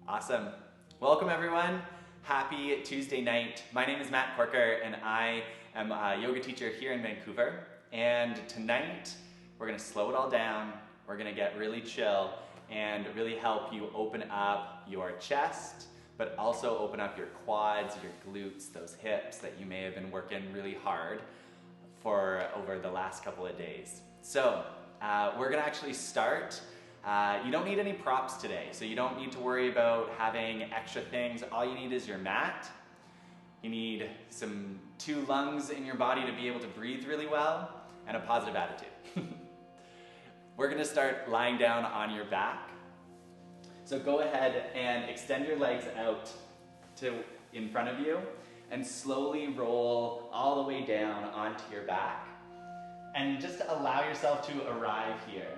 Awesome. Welcome everyone. Happy Tuesday night. My name is Matt Corker and I am a yoga teacher here in Vancouver. And tonight we're going to slow it all down. We're going to get really chill and really help you open up your chest, but also open up your quads, your glutes, those hips that you may have been working really hard for over the last couple of days. So we're going to actually start. You don't need any props today, so you don't need to worry about having extra things. All you need is your mat. You need two lungs in your body to be able to breathe really well, and a positive attitude. We're going to start lying down on your back. So go ahead and extend your legs out to in front of you, and slowly roll all the way down onto your back. And just allow yourself to arrive here.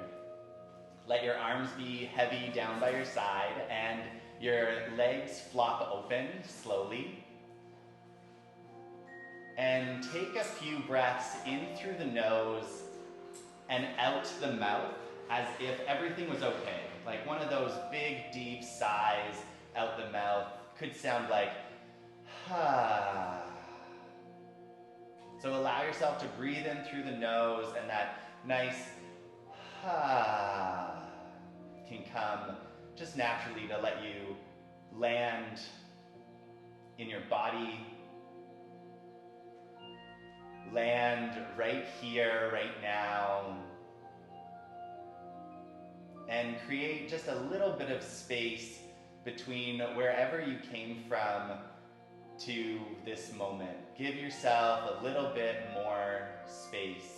Let your arms be heavy down by your side and your legs flop open slowly. And take a few breaths in through the nose and out the mouth as if everything was okay. Like one of those big, deep sighs out the mouth could sound like, ha. So allow yourself to breathe in through the nose, and that nice ha can come just naturally to let you land in your body, land right here, right now, and create just a little bit of space between wherever you came from to this moment. Give yourself a little bit more space.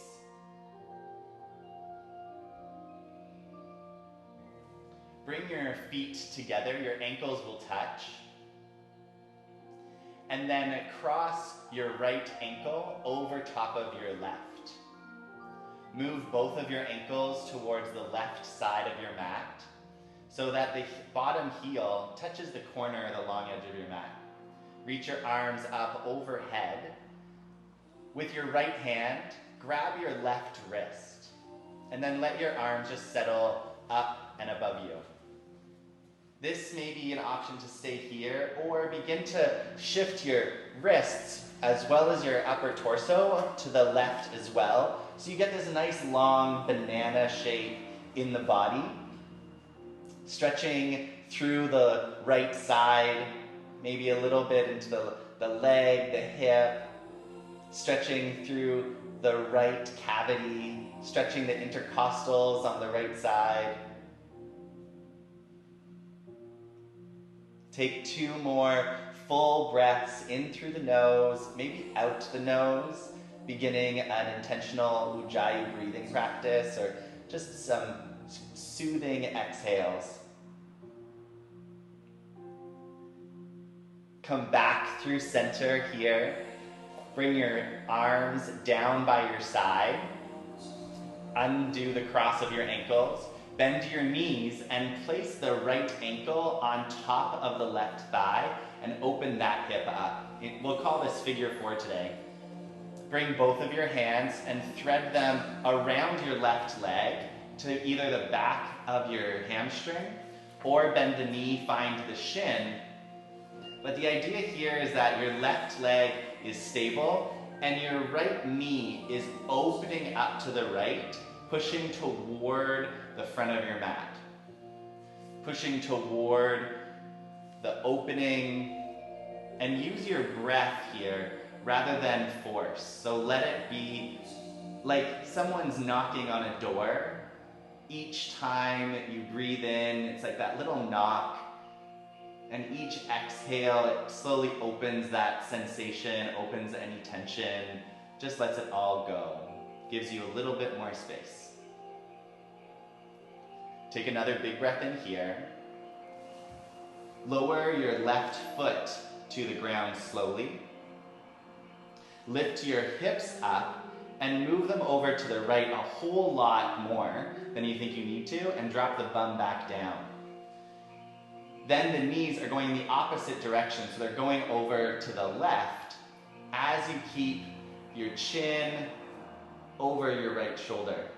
Bring your feet together, your ankles will touch. And then cross your right ankle over top of your left. Move both of your ankles towards the left side of your mat so that the bottom heel touches the corner of the long edge of your mat. Reach your arms up overhead. With your right hand, grab your left wrist, and then let your arms just settle up and above you. This may be an option to stay here, or begin to shift your wrists as well as your upper torso to the left as well. So you get this nice long banana shape in the body. Stretching through the right side, maybe a little bit into the leg, the hip. Stretching through the right cavity, stretching the intercostals on the right side. Take two more full breaths in through the nose, maybe out the nose, beginning an intentional Ujjayi breathing practice or just some soothing exhales. Come back through center here. Bring your arms down by your side. Undo the cross of your ankles. Bend your knees and place the right ankle on top of the left thigh and open that hip up. We'll call this figure 4 today. Bring both of your hands and thread them around your left leg to either the back of your hamstring or bend the knee, find the shin. But the idea here is that your left leg is stable and your right knee is opening up to the right, pushing toward the front of your mat. Pushing toward the opening, and use your breath here rather than force. So let it be like someone's knocking on a door. Each time you breathe in, it's like that little knock. And each exhale, it slowly opens that sensation, opens any tension, just lets it all go. Gives you a little bit more space. Take another big breath in here. Lower your left foot to the ground slowly. Lift your hips up and move them over to the right a whole lot more than you think you need to, and drop the bum back down. Then the knees are going the opposite direction, so they're going over to the left as you keep your chin over your right shoulder.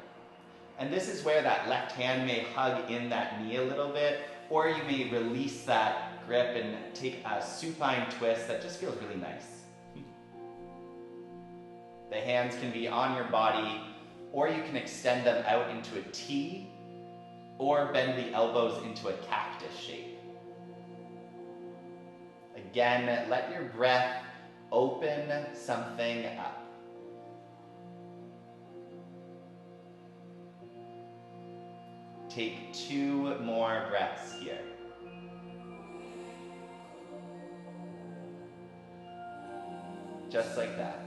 And this is where that left hand may hug in that knee a little bit, or you may release that grip and take a supine twist that just feels really nice. The hands can be on your body, or you can extend them out into a T, or bend the elbows into a cactus shape. Again, let your breath open something up. Take 2 more breaths here. Just like that.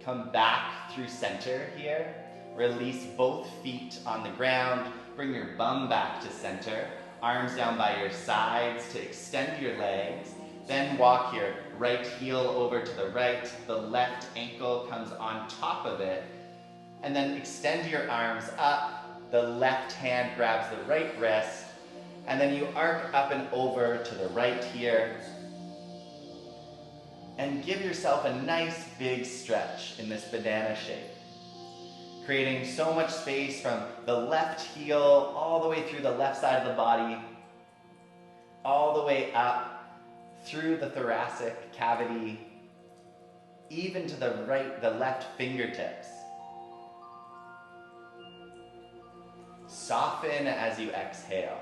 Come back through center here. Release both feet on the ground. Bring your bum back to center. Arms down by your sides to extend your legs. Then walk your right heel over to the right. The left ankle comes on top of it. And then extend your arms up. The left hand grabs the right wrist. And then you arc up and over to the right here. And give yourself a nice big stretch in this banana shape. Creating so much space from the left heel all the way through the left side of the body, all the way up through the thoracic cavity, even to the left fingertips. Soften as you exhale.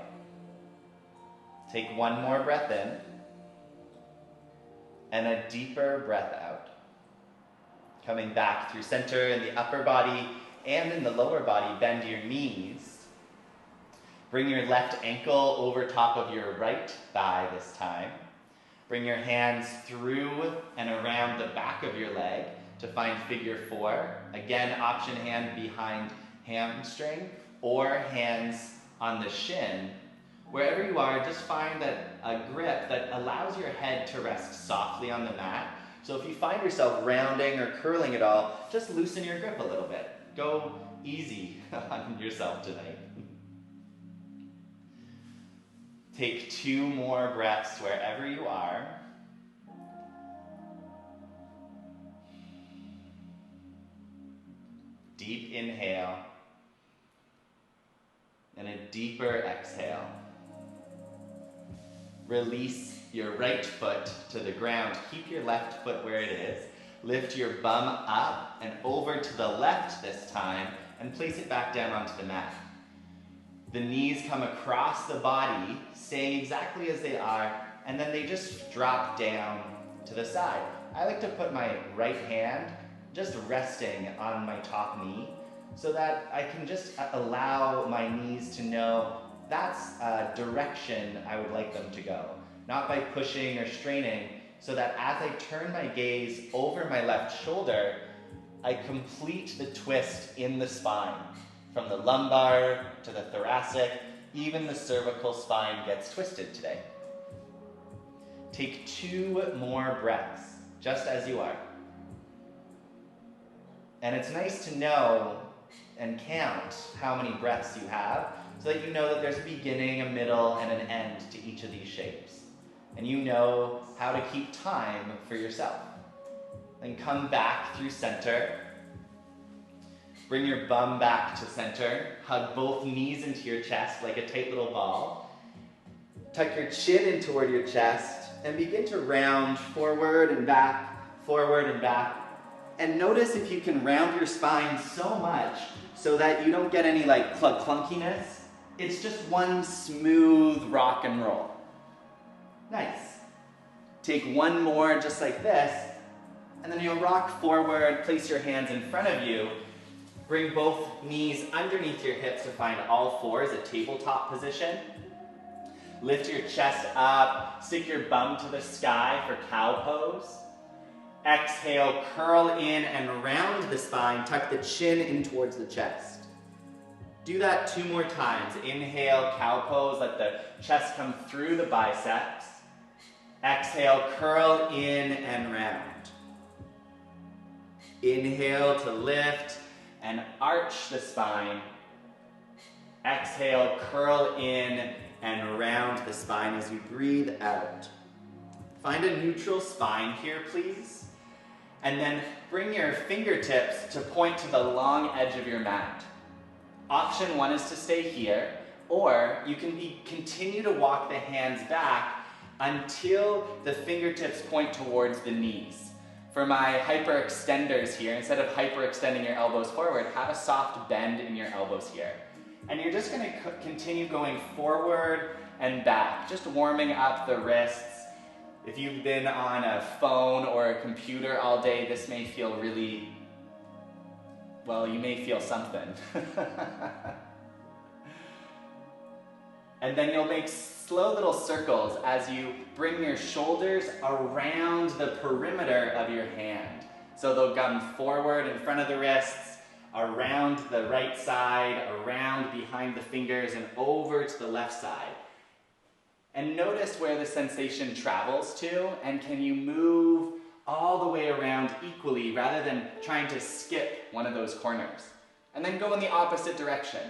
Take 1 more breath in, and a deeper breath out. Coming back through center in the upper body and in the lower body, bend your knees. Bring your left ankle over top of your right thigh this time. Bring your hands through and around the back of your leg to find figure 4. Again, option hand behind hamstring or hands on the shin. Wherever you are, just find a grip that allows your head to rest softly on the mat. So if you find yourself rounding or curling at all, just loosen your grip a little bit. Go easy on yourself tonight. Take 2 more breaths wherever you are. Deep inhale. And a deeper exhale. Release your right foot to the ground. Keep your left foot where it is. Lift your bum up and over to the left this time and place it back down onto the mat. The knees come across the body, staying exactly as they are, and then they just drop down to the side. I like to put my right hand just resting on my top knee so that I can just allow my knees to know that's a direction I would like them to go. Not by pushing or straining, so that as I turn my gaze over my left shoulder, I complete the twist in the spine. From the lumbar to the thoracic, even the cervical spine gets twisted today. Take 2 more breaths, just as you are. And it's nice to know and count how many breaths you have, so that you know that there's a beginning, a middle, and an end to each of these shapes. And you know how to keep time for yourself. Then come back through center. Bring your bum back to center. Hug both knees into your chest like a tight little ball. Tuck your chin in toward your chest and begin to round forward and back, forward and back. And notice if you can round your spine so much so that you don't get any like clunkiness. It's just one smooth rock and roll. Nice. Take 1 more just like this, and then you'll rock forward, place your hands in front of you, bring both knees underneath your hips to find all 4 as a tabletop position. Lift your chest up, stick your bum to the sky for cow pose. Exhale, curl in and round the spine, tuck the chin in towards the chest. Do that 2 more times. Inhale, cow pose, let the chest come through the biceps. Exhale, curl in and round. Inhale to lift and arch the spine. Exhale, curl in and round the spine as you breathe out. Find a neutral spine here, please. And then bring your fingertips to point to the long edge of your mat. Option 1 is to stay here. Or you can continue to walk the hands back until the fingertips point towards the knees. For my hyperextenders here, instead of hyperextending your elbows forward, have a soft bend in your elbows here. And you're just going to continue going forward and back, just warming up the wrists. If you've been on a phone or a computer all day, this may feel really, well, you may feel something. And then you'll make slow little circles as you bring your shoulders around the perimeter of your hand. So they'll come forward in front of the wrists, around the right side, around behind the fingers, and over to the left side. And notice where the sensation travels to, and can you move all the way around equally rather than trying to skip one of those corners. And then go in the opposite direction.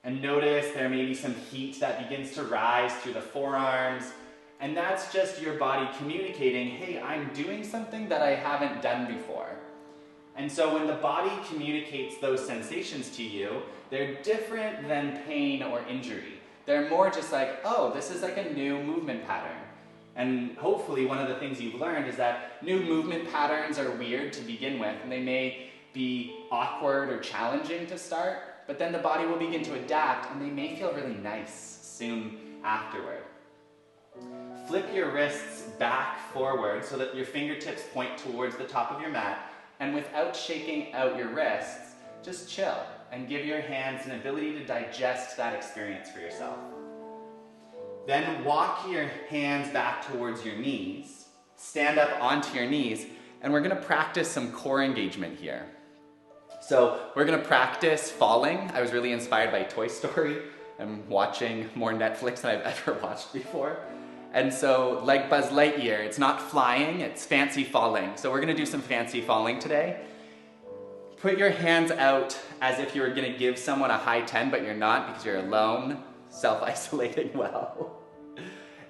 And notice there may be some heat that begins to rise through the forearms, and that's just your body communicating, hey, I'm doing something that I haven't done before. And so when the body communicates those sensations to you, they're different than pain or injury. They're more just like, oh, this is like a new movement pattern. And hopefully one of the things you've learned is that new movement patterns are weird to begin with, and they may be awkward or challenging to start, but then the body will begin to adapt, and they may feel really nice soon afterward. Flip your wrists back forward so that your fingertips point towards the top of your mat, and without shaking out your wrists, just chill and give your hands an ability to digest that experience for yourself. Then walk your hands back towards your knees, stand up onto your knees, and we're going to practice some core engagement here. So we're going to practice falling. I was really inspired by Toy Story. I'm watching more Netflix than I've ever watched before. And so like Buzz Lightyear, it's not flying, it's fancy falling. So we're going to do some fancy falling today. Put your hands out as if you were going to give someone a high 10, but you're not because you're alone, self-isolating well.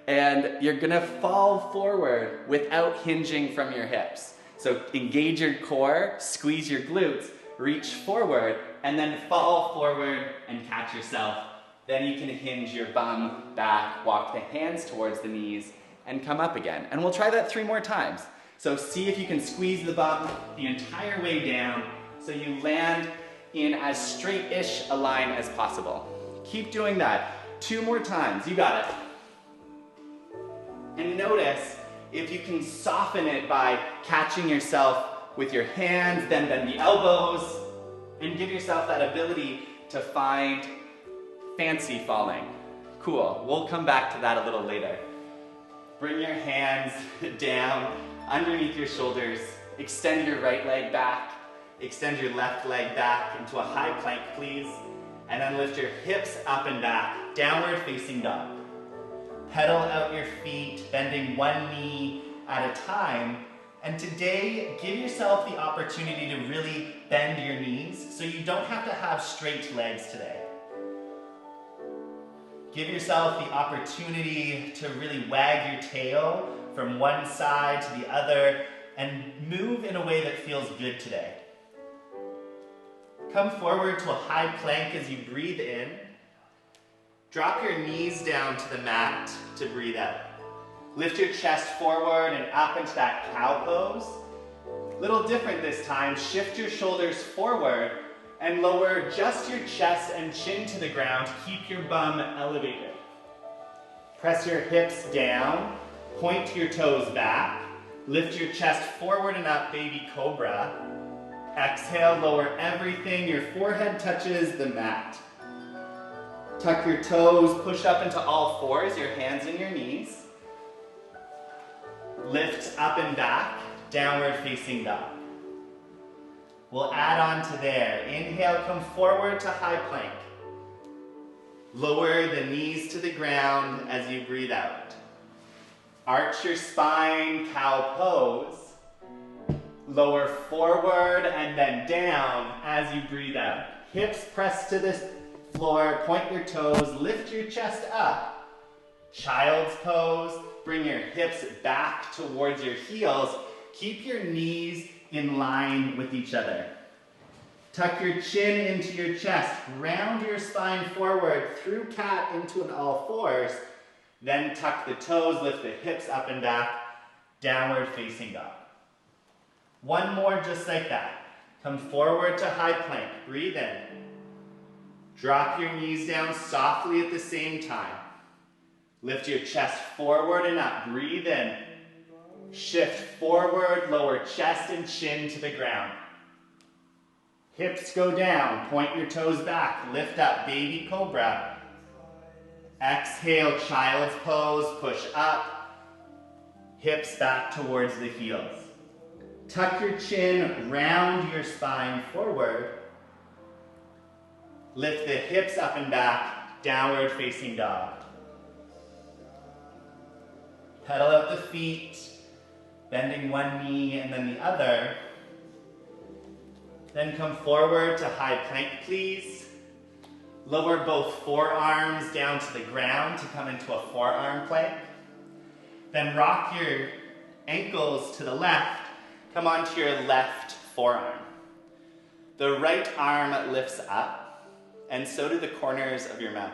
And you're going to fall forward without hinging from your hips. So engage your core, squeeze your glutes, reach forward, and then fall forward and catch yourself. Then you can hinge your bum back, walk the hands towards the knees, and come up again. And we'll try that 3 more times. So see if you can squeeze the bum the entire way down so you land in as straight-ish a line as possible. Keep doing that 2 more times. You got it. And notice if you can soften it by catching yourself with your hands, then bend the elbows, and give yourself that ability to find fancy falling. Cool. We'll come back to that a little later. Bring your hands down underneath your shoulders. Extend your right leg back. Extend your left leg back into a high plank, please. And then lift your hips up and back. Downward facing dog. Pedal out your feet, bending one knee at a time. And today, give yourself the opportunity to really bend your knees so you don't have to have straight legs today. Give yourself the opportunity to really wag your tail from one side to the other and move in a way that feels good today. Come forward to a high plank as you breathe in. Drop your knees down to the mat to breathe out. Lift your chest forward and up into that cow pose. Little different this time. Shift your shoulders forward and lower just your chest and chin to the ground. Keep your bum elevated. Press your hips down. Point your toes back. Lift your chest forward and up, baby cobra. Exhale, lower everything. Your forehead touches the mat. Tuck your toes, push up into all fours, your hands in your knees. Lift up and back, downward facing dog. We'll add on to there. Inhale, come forward to high plank. Lower the knees to the ground as you breathe out. Arch your spine, cow pose. Lower forward and then down as you breathe out. Hips press to the floor, point your toes, lift your chest up. Child's pose, bring your hips back towards your heels. Keep your knees in line with each other. Tuck your chin into your chest. Round your spine forward through cat into an all fours. Then tuck the toes, lift the hips up and back. Downward facing dog. One more just like that. Come forward to high plank. Breathe in. Drop your knees down softly at the same time. Lift your chest forward and up. Breathe in. Shift forward, lower chest and chin to the ground. Hips go down, point your toes back, lift up, baby cobra. Exhale, child's pose, push up. Hips back towards the heels. Tuck your chin, round your spine forward. Lift the hips up and back, downward facing dog. Pedal out the feet, bending one knee and then the other. Then come forward to high plank, please. Lower both forearms down to the ground to come into a forearm plank. Then rock your ankles to the left. Come onto your left forearm. The right arm lifts up, and so do the corners of your mouth.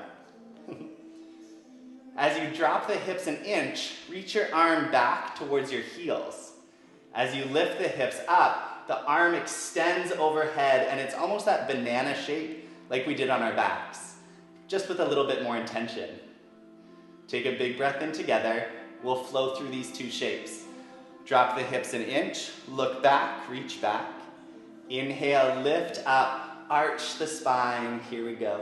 As you drop the hips an inch, reach your arm back towards your heels. As you lift the hips up, the arm extends overhead, and it's almost that banana shape like we did on our backs, just with a little bit more intention. Take a big breath in together. We'll flow through these two shapes. Drop the hips an inch, look back, reach back. Inhale, lift up, arch the spine. Here we go.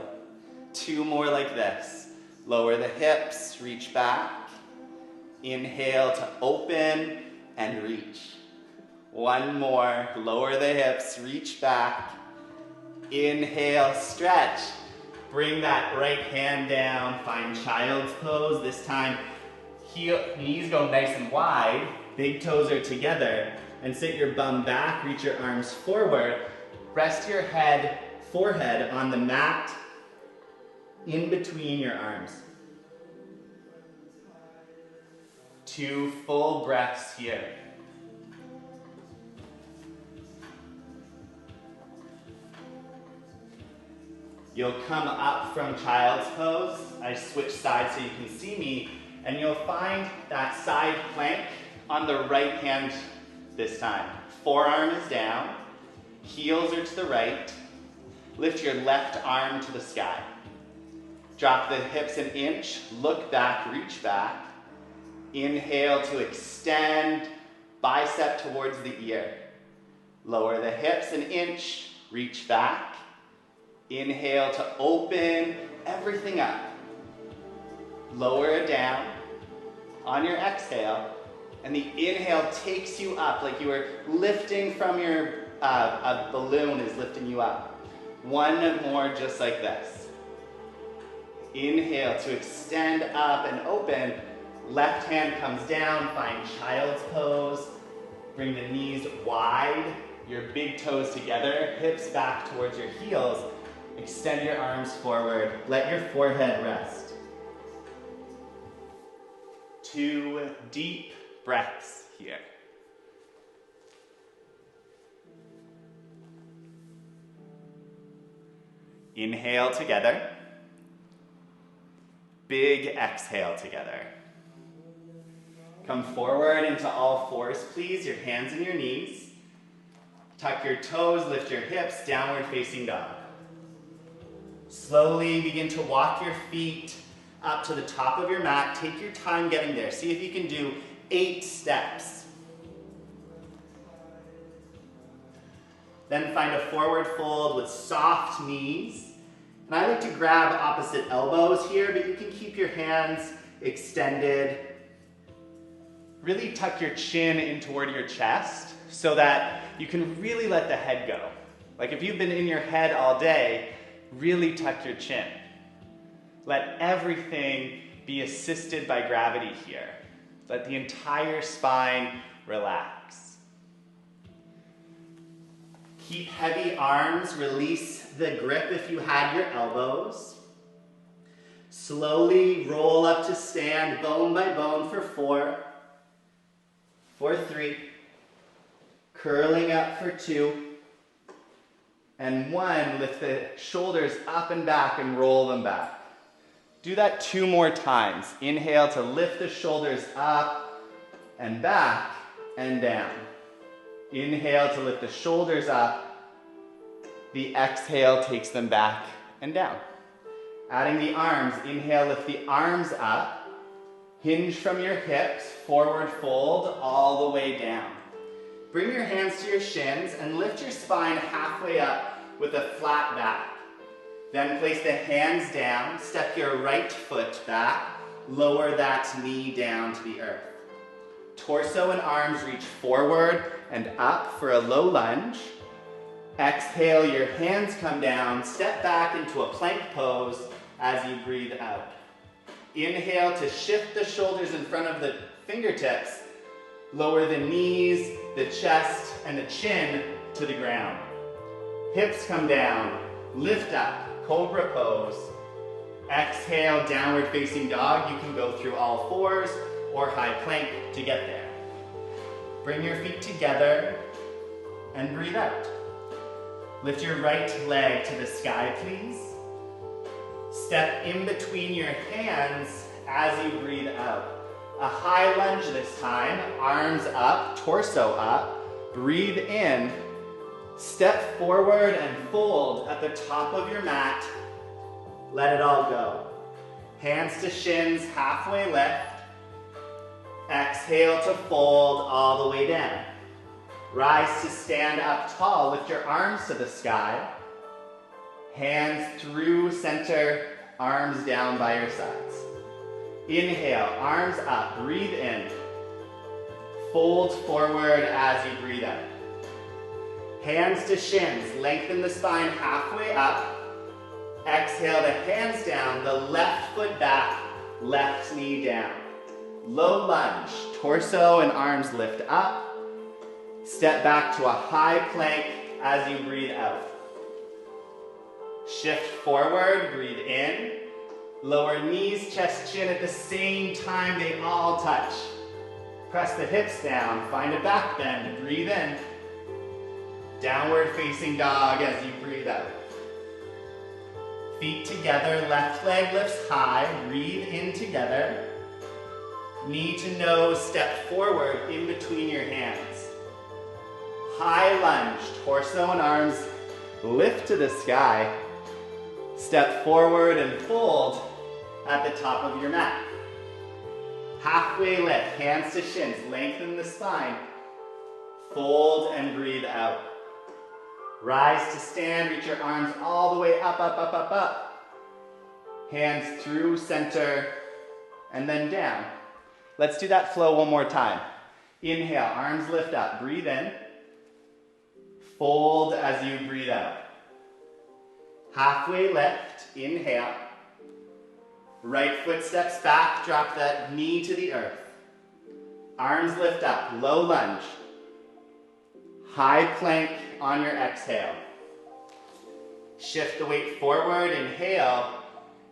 Two more like this. Lower the hips, reach back. Inhale to open and reach. One more, lower the hips, reach back. Inhale, stretch. Bring that right hand down, find child's pose. This time, knees go nice and wide, big toes are together, and sit your bum back, reach your arms forward. Rest your forehead on the mat in between your arms. 2 full breaths here. You'll come up from child's pose. I switch sides so you can see me, and you'll find that side plank on the right hand this time. Forearm is down, heels are to the right. Lift your left arm to the sky. Drop the hips an inch, look back, reach back. Inhale to extend, bicep towards the ear. Lower the hips an inch, reach back. Inhale to open everything up. Lower it down. On your exhale, and the inhale takes you up like you were lifting from your, a balloon is lifting you up. One more just like this. Inhale to extend up and open. Left hand comes down, find child's pose. Bring the knees wide, your big toes together, hips back towards your heels. Extend your arms forward, let your forehead rest. 2 deep breaths here. Inhale together. Big exhale together. Come forward into all fours, please, your hands and your knees. Tuck your toes, lift your hips, downward facing dog. Slowly begin to walk your feet up to the top of your mat. Take your time getting there. See if you can do 8 steps. Then find a forward fold with soft knees. And I like to grab opposite elbows here, but you can keep your hands extended. Really tuck your chin in toward your chest so that you can really let the head go. Like if you've been in your head all day, really tuck your chin. Let everything be assisted by gravity here. Let the entire spine relax. Keep heavy arms, release the grip if you had your elbows. Slowly roll up to stand, bone by bone for 4. For 3. Curling up for 2. And 1, lift the shoulders up and back and roll them back. Do that 2 more times. Inhale to lift the shoulders up and back and down. Inhale to lift the shoulders up. The exhale takes them back and down. Adding the arms, inhale, lift the arms up. Hinge from your hips, forward fold all the way down. Bring your hands to your shins and lift your spine halfway up with a flat back. Then place the hands down, step your right foot back, lower that knee down to the earth. Torso and arms reach forward and up for a low lunge. Exhale, your hands come down, step back into a plank pose as you breathe out. Inhale to shift the shoulders in front of the fingertips, lower the knees, the chest, and the chin to the ground. Hips come down, lift up, cobra pose. Exhale, downward facing dog. You can go through all 4s or high plank to get there. Bring your feet together and breathe out. Lift your right leg to the sky, please. Step in between your hands as you breathe out. A high lunge this time, arms up, torso up. Breathe in. Step forward and fold at the top of your mat. Let it all go. Hands to shins, halfway lift. Exhale to fold all the way down. Rise to stand up tall. Lift your arms to the sky. Hands through center, arms down by your sides. Inhale, arms up, breathe in. Fold forward as you breathe out. Hands to shins, lengthen the spine halfway up. Exhale the hands down, the left foot back, left knee down. Low lunge, torso and arms lift up. Step back to a high plank as you breathe out. Shift forward, breathe in. Lower knees, chest, chin at the same time, they all touch. Press the hips down, find a back bend, breathe in. Downward facing dog as you breathe out. Feet together, left leg lifts high, breathe in together. Knee to nose, step forward in between your hands. High lunge, torso and arms lift to the sky. Step forward and fold at the top of your mat. Halfway lift, hands to shins, lengthen the spine. Fold and breathe out. Rise to stand, reach your arms all the way up, up, up, up, up. Hands through center and then down. Let's do that flow one more time. Inhale, arms lift up, breathe in. Fold as you breathe out. Halfway lift, inhale. Right foot steps back, drop that knee to the earth. Arms lift up, low lunge. High plank on your exhale. Shift the weight forward, inhale.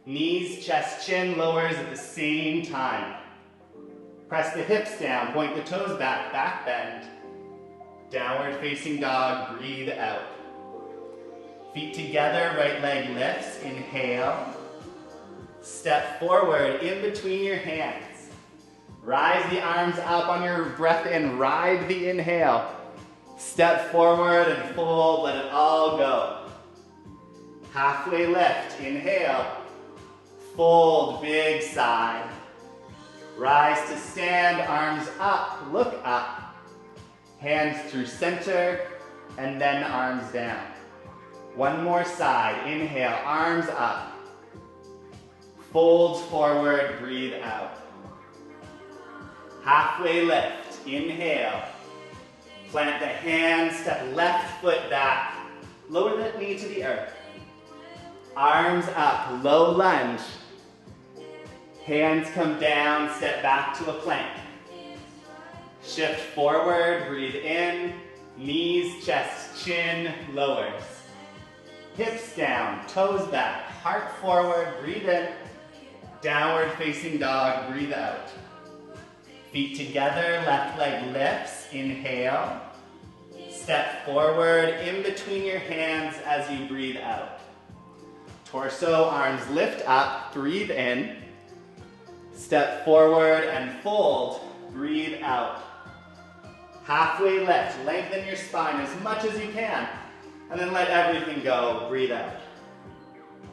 Knees, chest, chin lowers at the same time. Press the hips down, point the toes back, back bend. Downward facing dog, breathe out. Feet together, right leg lifts, inhale. Step forward in between your hands. Rise the arms up on your breath in, ride the inhale. Step forward and fold, let it all go. Halfway lift, inhale. Fold, big sigh. Rise to stand, arms up, look up. Hands through center, and then arms down. One more side, inhale, arms up. Fold forward, breathe out. Halfway lift, inhale. Plant the hands, step left foot back. Lower that knee to the earth. Arms up, low lunge. Hands come down, step back to a plank. Shift forward, breathe in. Knees, chest, chin, lowers. Hips down, toes back, heart forward, breathe in. Downward facing dog, breathe out. Feet together, left leg lifts, inhale. Step forward in between your hands as you breathe out. Torso, arms lift up, breathe in. Step forward and fold, breathe out. Halfway lift, lengthen your spine as much as you can, and then let everything go, breathe out.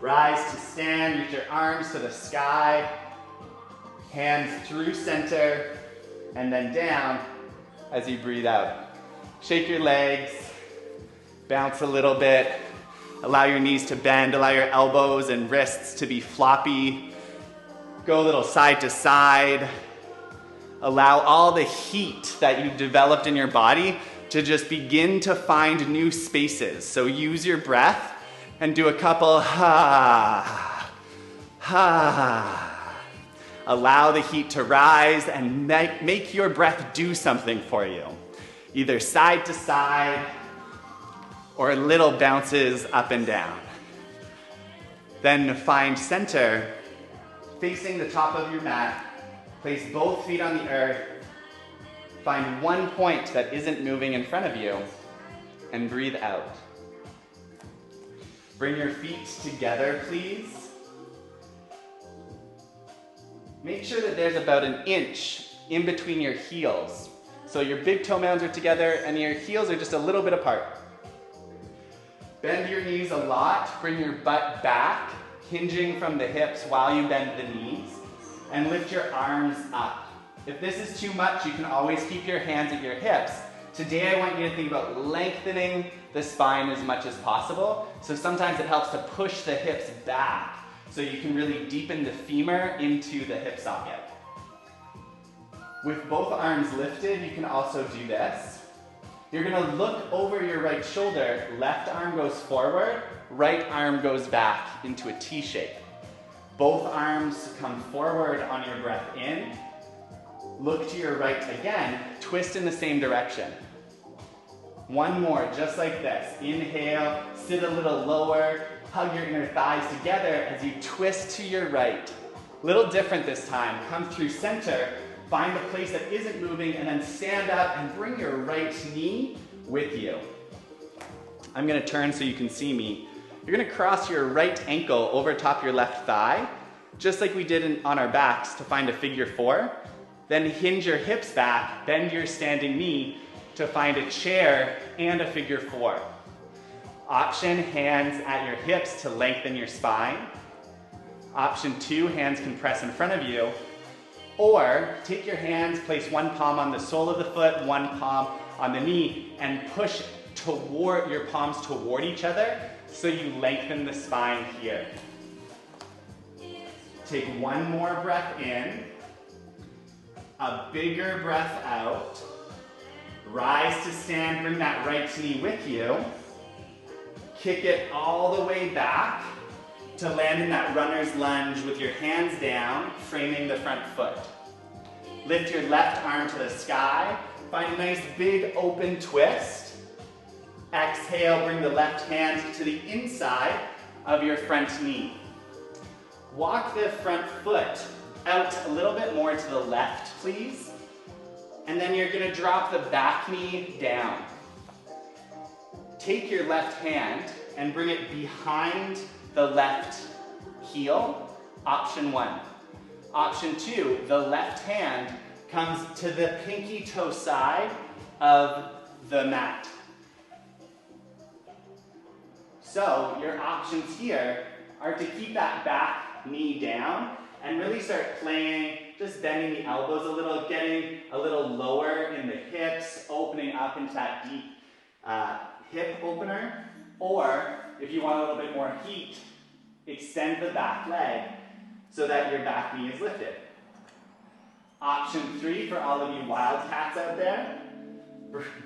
Rise to stand, reach your arms to the sky, hands through center, and then down as you breathe out. Shake your legs, bounce a little bit, allow your knees to bend, allow your elbows and wrists to be floppy. Go a little side to side. Allow all the heat that you've developed in your body to just begin to find new spaces. So use your breath and do a couple ha, ha. Allow the heat to rise and make your breath do something for you. Either side to side or little bounces up and down. Then find center, facing the top of your mat. Place both feet on the earth. Find one point that isn't moving in front of you and breathe out. Bring your feet together, please. Make sure that there's about an inch in between your heels. So your big toe mounds are together and your heels are just a little bit apart. Bend your knees a lot. Bring your butt back, hinging from the hips while you bend the knees. And lift your arms up. If this is too much, you can always keep your hands at your hips. Today I want you to think about lengthening the spine as much as possible. So sometimes it helps to push the hips back so you can really deepen the femur into the hip socket. With both arms lifted, you can also do this. You're gonna look over your right shoulder. Left arm goes forward, right arm goes back into a T shape. Both arms come forward on your breath in. Look to your right again. Twist in the same direction. One more, just like this. Inhale, sit a little lower. Hug your inner thighs together as you twist to your right. Little different this time. Come through center. Find a place that isn't moving and then stand up and bring your right knee with you. I'm gonna turn so you can see me. You're gonna cross your right ankle over top your left thigh, just like we did on our backs to find a figure four. Then hinge your hips back, bend your standing knee to find a chair and a figure four. Option, hands at your hips to lengthen your spine. Option two, hands can press in front of you. Or take your hands, place one palm on the sole of the foot, one palm on the knee, and push your palms toward each other so you lengthen the spine here. Take one more breath in, a bigger breath out. Rise to stand, bring that right knee with you. Kick it all the way back to land in that runner's lunge with your hands down, framing the front foot. Lift your left arm to the sky. Find a nice big open twist. Exhale, bring the left hand to the inside of your front knee. Walk the front foot out a little bit more to the left, please. And then you're gonna drop the back knee down. Take your left hand and bring it behind the left heel, option one. Option two, the left hand comes to the pinky toe side of the mat. So your options here are to keep that back knee down and really start playing, just bending the elbows a little, getting a little lower in the hips, opening up into that deep hip opener. Or if you want a little bit more heat, extend the back leg so that your back knee is lifted. Option three for all of you wildcats out there,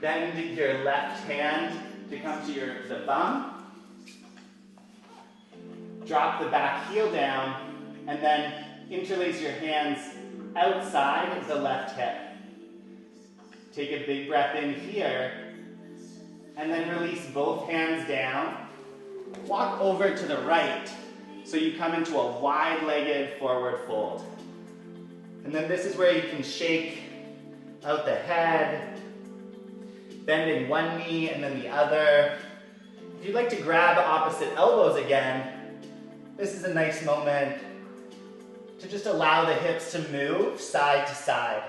bend your left hand to come to the thumb. Drop the back heel down and then interlace your hands outside of the left hip. Take a big breath in here and then release both hands down. Walk over to the right so you come into a wide-legged forward fold. And then this is where you can shake out the head, Bending one knee and then the other. If you'd like to grab opposite elbows again, this is a nice moment to just allow the hips to move side to side.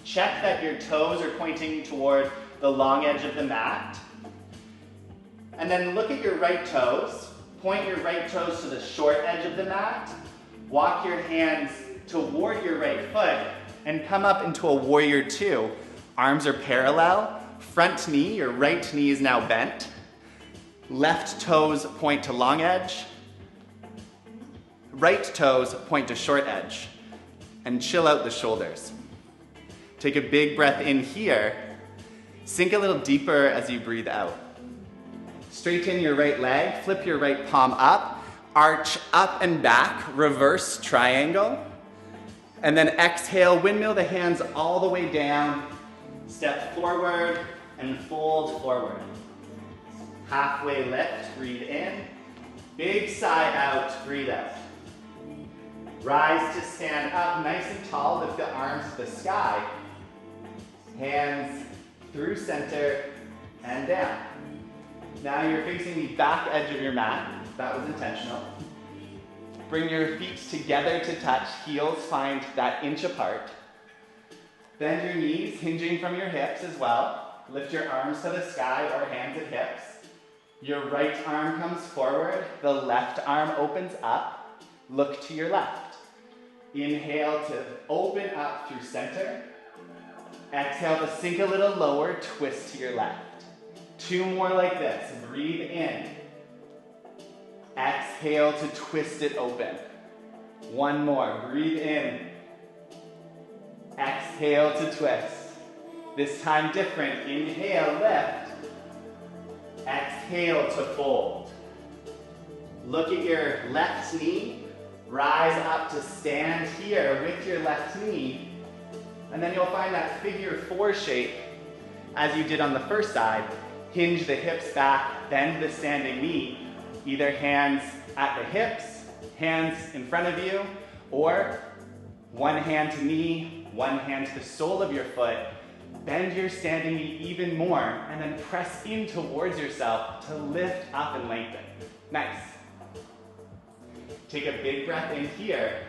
Check that your toes are pointing toward the long edge of the mat. And then look at your right toes. Point your right toes to the short edge of the mat. Walk your hands toward your right foot and come up into a warrior two. Arms are parallel. Front knee, your right knee is now bent. Left toes point to long edge. Right toes point to short edge. And chill out the shoulders. Take a big breath in here. Sink a little deeper as you breathe out. Straighten your right leg, flip your right palm up, arch up and back, reverse triangle. And then exhale, windmill the hands all the way down. Step forward and fold forward. Halfway lift, breathe in. Big sigh out, breathe out. Rise to stand up nice and tall, lift the arms to the sky. Hands through center and down. Now you're facing the back edge of your mat. That was intentional. Bring your feet together to touch. Heels find that inch apart. Bend your knees, hinging from your hips as well. Lift your arms to the sky or hands at hips. Your right arm comes forward. The left arm opens up. Look to your left. Inhale to open up through center. Exhale to sink a little lower, twist to your left. Two more like this. Breathe in. Exhale to twist it open. One more. Breathe in. Exhale to twist. This time different. Inhale, lift. Exhale to fold. Look at your left knee. Rise up to stand here with your left knee. And then you'll find that figure four shape as you did on the first side. Hinge the hips back, bend the standing knee. Either hands at the hips, hands in front of you, or one hand to knee, one hand to the sole of your foot. Bend your standing knee even more, and then press in towards yourself to lift up and lengthen. Nice. Take a big breath in here.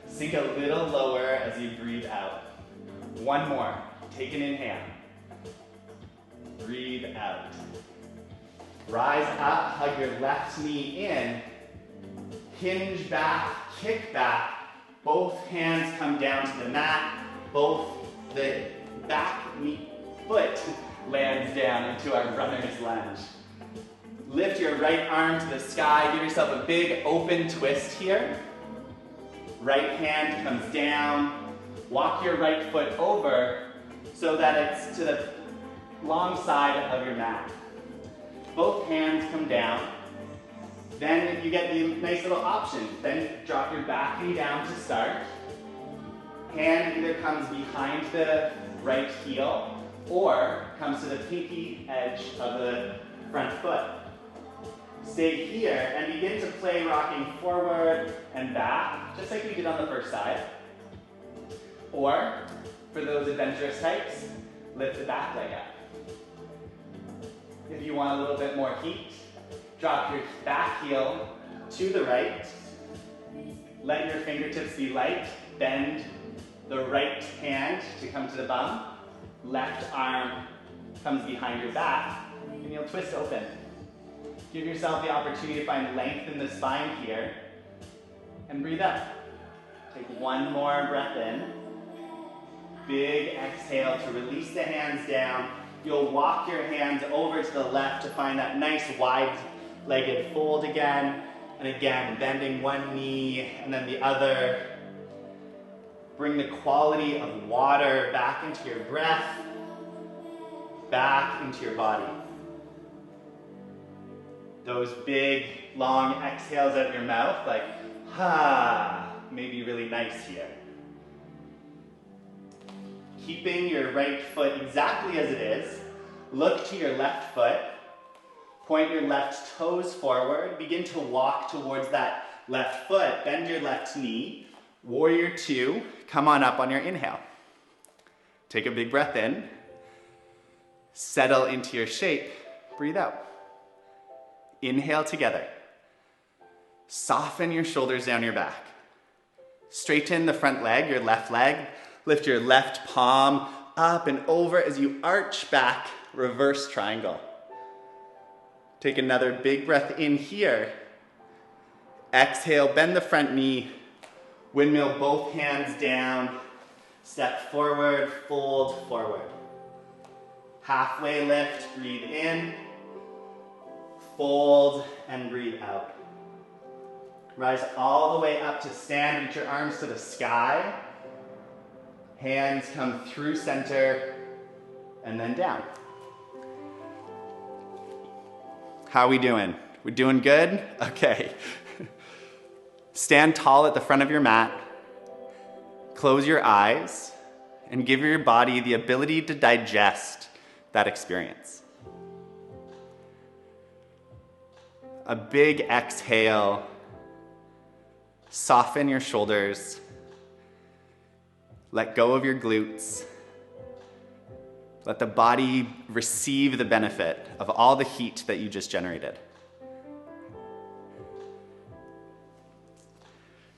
Sink a little lower as you breathe out. One more. Take an inhale. Breathe out. Rise up, hug your left knee in. Hinge back, kick back. Both hands come down to the mat. Both the back knee, foot lands down into our runner's lunge. Lift your right arm to the sky. Give yourself a big open twist here. Right hand comes down. Walk your right foot over so that it's to the long side of your mat. Both hands come down. Then you get the nice little option. Then drop your back knee down to start. Hand either comes behind the right heel or comes to the pinky edge of the front foot. Stay here and begin to play rocking forward and back, just like we did on the first side. Or, for those adventurous types, lift the back leg up. If you want a little bit more heat, drop your back heel to the right. Let your fingertips be light. Bend the right hand to come to the bum. Left arm comes behind your back, and you'll twist open. Give yourself the opportunity to find length in the spine here, and breathe up. Take one more breath in. Big exhale to release the hands down. You'll walk your hands over to the left to find that nice wide-legged fold again. And again, bending one knee and then the other. Bring the quality of water back into your breath, back into your body. Those big, long exhales out of your mouth, like, ha, may be really nice here. Keeping your right foot exactly as it is, look to your left foot, point your left toes forward, begin to walk towards that left foot, bend your left knee, warrior two, come on up on your inhale. Take a big breath in, Settle into your shape. Breathe out. Inhale together. Soften your shoulders down your back. Straighten the front leg, your left leg. Lift your left palm up and over as you arch back, reverse triangle. Take another big breath in here. Exhale, bend the front knee. Windmill both hands down. Step forward, fold forward. Halfway lift, breathe in. Fold and breathe out. Rise all the way up to stand, reach your arms to the sky. Hands come through center and then down. How are we doing? We doing good? Okay. Stand tall at the front of your mat. Close your eyes and give your body the ability to digest that experience. A big exhale. Soften your shoulders. Let go of your glutes. Let the body receive the benefit of all the heat that you just generated.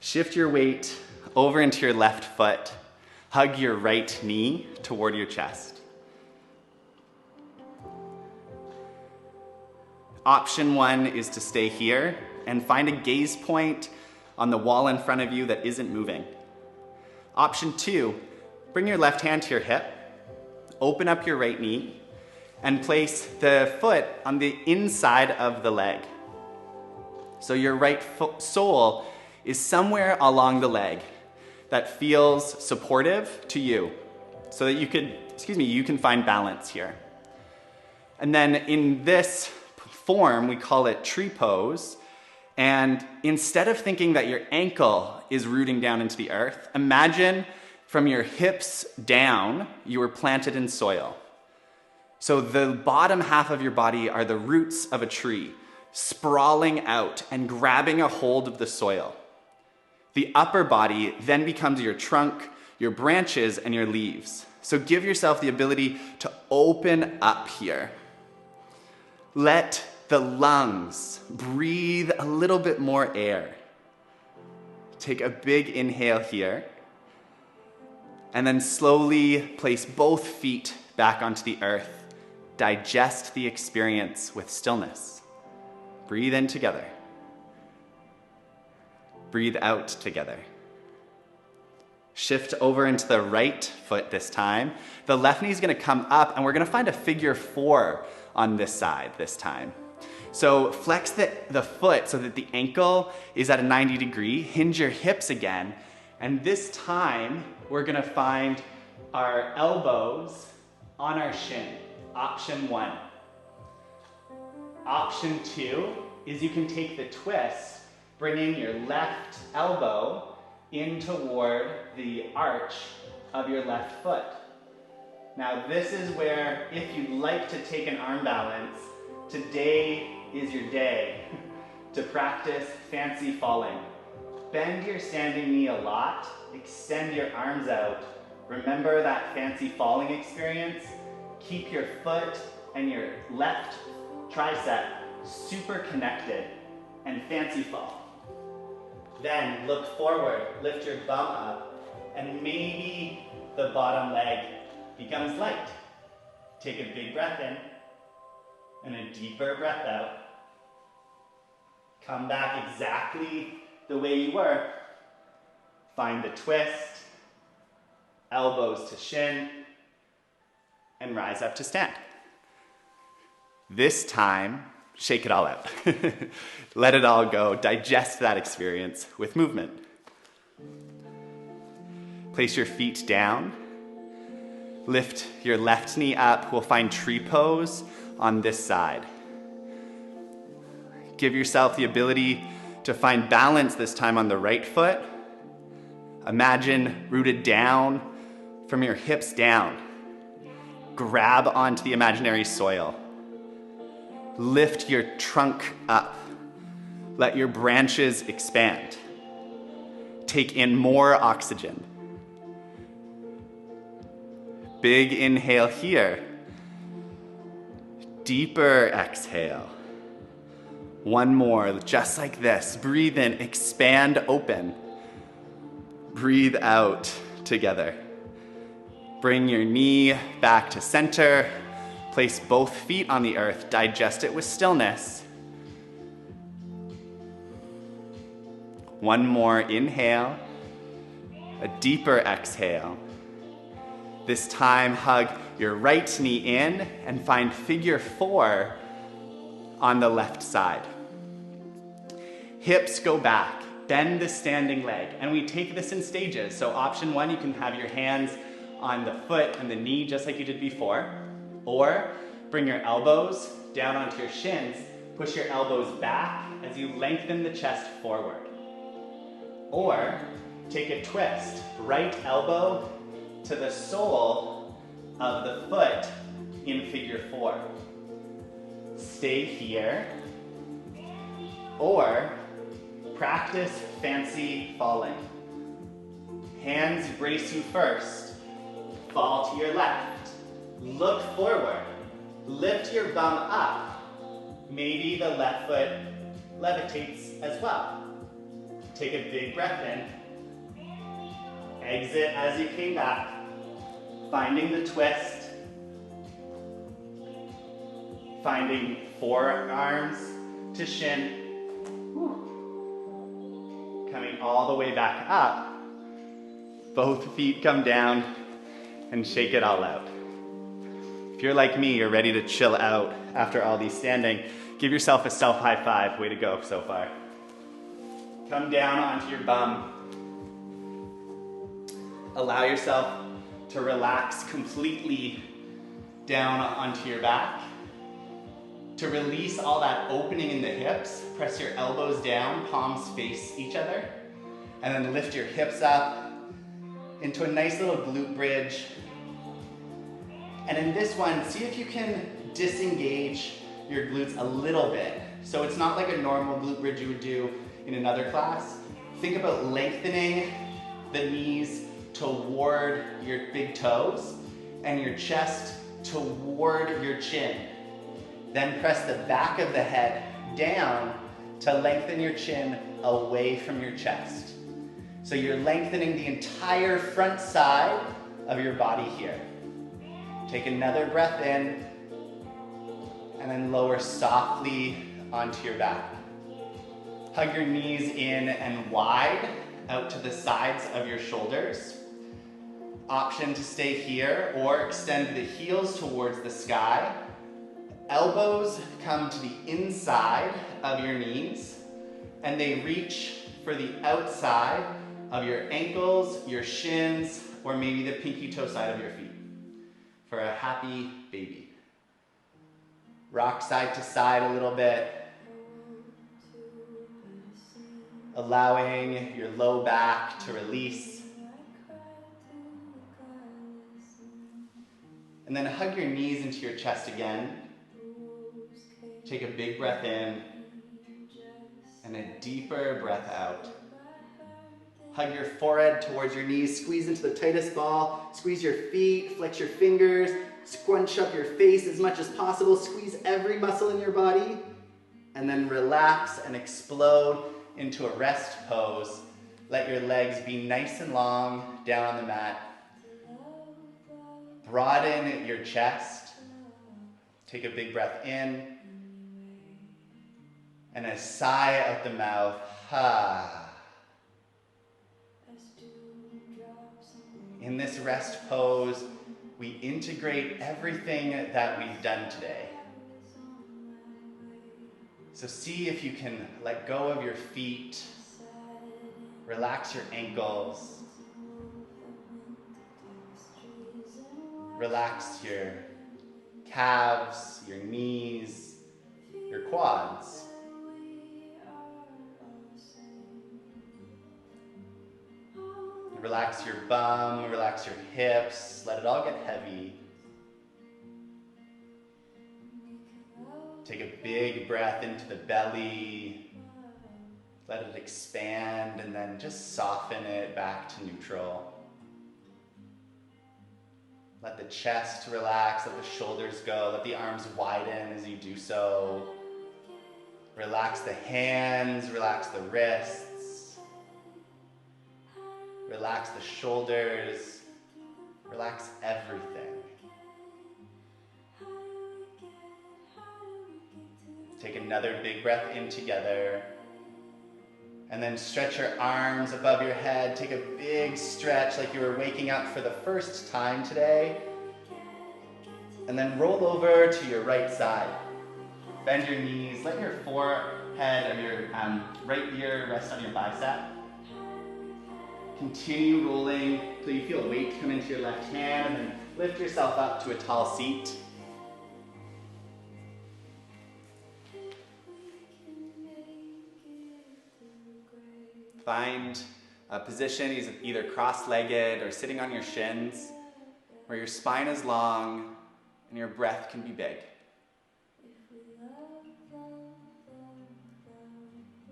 Shift your weight over into your left foot. Hug your right knee toward your chest. Option 1 is to stay here and find a gaze point on the wall in front of you that isn't moving. Option 2, bring your left hand to your hip, open up your right knee, and place the foot on the inside of the leg. So your right sole is somewhere along the leg that feels supportive to you so that you can find balance here. And then in this form, we call it tree pose. And instead of thinking that your ankle is rooting down into the earth, imagine from your hips down, you were planted in soil. So the bottom half of your body are the roots of a tree, sprawling out and grabbing a hold of the soil. The upper body then becomes your trunk, your branches, and your leaves. So give yourself the ability to open up here. Let the lungs breathe a little bit more air. Take a big inhale here. And then slowly place both feet back onto the earth. Digest the experience with stillness. Breathe in together. Breathe out together. Shift over into the right foot this time. The left knee is going to come up and we're going to find a figure 4 on this side this time. So flex the foot so that the ankle is at a 90 degree. Hinge your hips again. And this time we're going to find our elbows on our shin. Option 1. Option 2 is you can take the twist, bringing your left elbow in toward the arch of your left foot. Now this is where, if you'd like to take an arm balance, today is your day to practice fancy falling. Bend your standing knee a lot, extend your arms out. Remember that fancy falling experience? Keep your foot and your left tricep super connected and fancy fall. Then look forward, lift your bum up, and maybe the bottom leg becomes light. Take a big breath in and a deeper breath out. Come back exactly the way you were. Find the twist, elbows to shin, and rise up to stand. This time, shake it all out. Let it all go. Digest that experience with movement. Place your feet down. Lift your left knee up. We'll find tree pose on this side. Give yourself the ability to find balance this time on the right foot. Imagine rooted down from your hips down. Grab onto the imaginary soil. Lift your trunk up. Let your branches expand. Take in more oxygen. Big inhale here. Deeper exhale. One more, just like this. Breathe in, expand, open. Breathe out together. Bring your knee back to center. Place both feet on the earth. Digest it with stillness. One more inhale. A deeper exhale. This time, hug your right knee in and find figure 4 on the left side. Hips go back, bend the standing leg, and we take this in stages. So option 1, you can have your hands on the foot and the knee just like you did before, or bring your elbows down onto your shins, push your elbows back as you lengthen the chest forward. Or take a twist, right elbow to the sole of the foot in figure 4. Stay here, or practice fancy falling. Hands brace you first. Fall to your left. Look forward. Lift your bum up. Maybe the left foot levitates as well. Take a big breath in. Exit as you came back. Finding the twist. Finding forearms to shin. Whew. Coming all the way back up. Both feet come down and shake it all out. If you're like me, you're ready to chill out after all these standing. Give yourself a self high five. Way to go so far. Come down onto your bum. Allow yourself to relax completely down onto your back. To release all that opening in the hips, press your elbows down, palms face each other, and then lift your hips up into a nice little glute bridge. And in this one, see if you can disengage your glutes a little bit. So it's not like a normal glute bridge you would do in another class. Think about lengthening the knees toward your big toes and your chest toward your chin. Then press the back of the head down to lengthen your chin away from your chest. So you're lengthening the entire front side of your body here. Take another breath in and then lower softly onto your back. Hug your knees in and wide out to the sides of your shoulders. Option to stay here or extend the heels towards the sky. Elbows come to the inside of your knees and they reach for the outside of your ankles, your shins, or maybe the pinky toe side of your feet for a happy baby. Rock side to side a little bit, allowing your low back to release. And then hug your knees into your chest again. Take a big breath in and a deeper breath out. Hug your forehead towards your knees, squeeze into the tightest ball, squeeze your feet, flex your fingers, scrunch up your face as much as possible, squeeze every muscle in your body, and then relax and explode into a rest pose. Let your legs be nice and long down on the mat. Broaden your chest. Take a big breath in. And a sigh out the mouth. Ha. In this rest pose, we integrate everything that we've done today. So see if you can let go of your feet, relax your ankles, relax your calves, your knees, your quads. Relax your bum, relax your hips, let it all get heavy. Take a big breath into the belly, let it expand, and then just soften it back to neutral. Let the chest relax, let the shoulders go, let the arms widen as you do so. Relax the hands, relax the wrists. Relax the shoulders, relax everything. Take another big breath in together. And then stretch your arms above your head. Take a big stretch like you were waking up for the first time today. And then roll over to your right side. Bend your knees. Let your forehead or your right ear rest on your bicep. Continue rolling until you feel weight come into your left hand, and then lift yourself up to a tall seat. Find a position either cross-legged or sitting on your shins, where your spine is long and your breath can be big.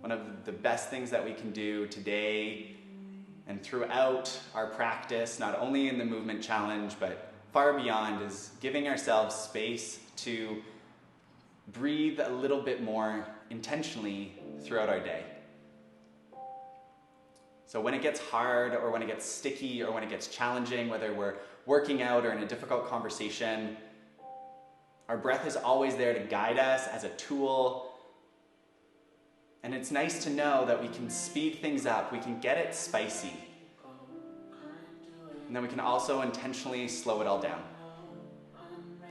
One of the best things that we can do today and throughout our practice, not only in the movement challenge, but far beyond, is giving ourselves space to breathe a little bit more intentionally throughout our day. So when it gets hard, or when it gets sticky, or when it gets challenging, whether we're working out or in a difficult conversation, our breath is always there to guide us as a tool. And it's nice to know that we can speed things up, we can get it spicy. And then we can also intentionally slow it all down.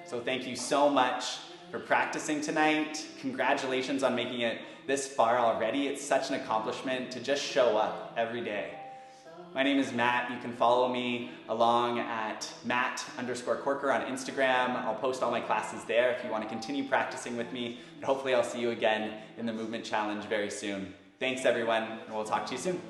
So thank you so much for practicing tonight. Congratulations on making it this far already. It's such an accomplishment to just show up every day. My name is Matt. You can follow me along at Matt_Corker on Instagram. I'll post all my classes there if you want to continue practicing with me. And hopefully I'll see you again in the movement challenge very soon. Thanks everyone, and we'll talk to you soon.